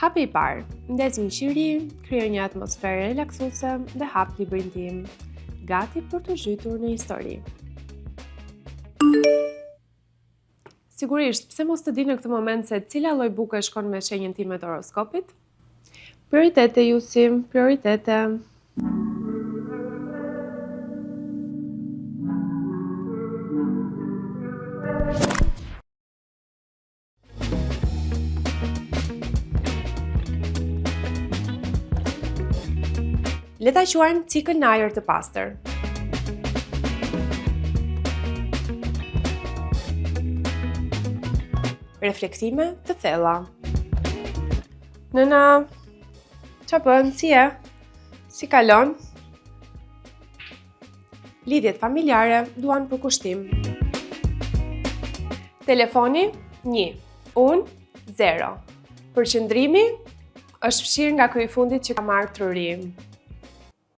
Hapi i parë, ndes një qiri, kryo një atmosferë relaksuese dhe hap librin tim, gati për të zhytur në histori. Sigurisht, pse mos të di në këtë moment se cila lloj buke shkon me shenjën time të horoskopit? Prioritete, Jusim, prioritete. Le ta quajmë cikël në ajër të pastër. Reflektime të thella. Nëna, qa bën, si e? Si kalon? Lidhjet familjare duan përkushtim. Telefoni 1, unë 0. Përqendrimi është fshirë nga kryefundit që ka marrë truri.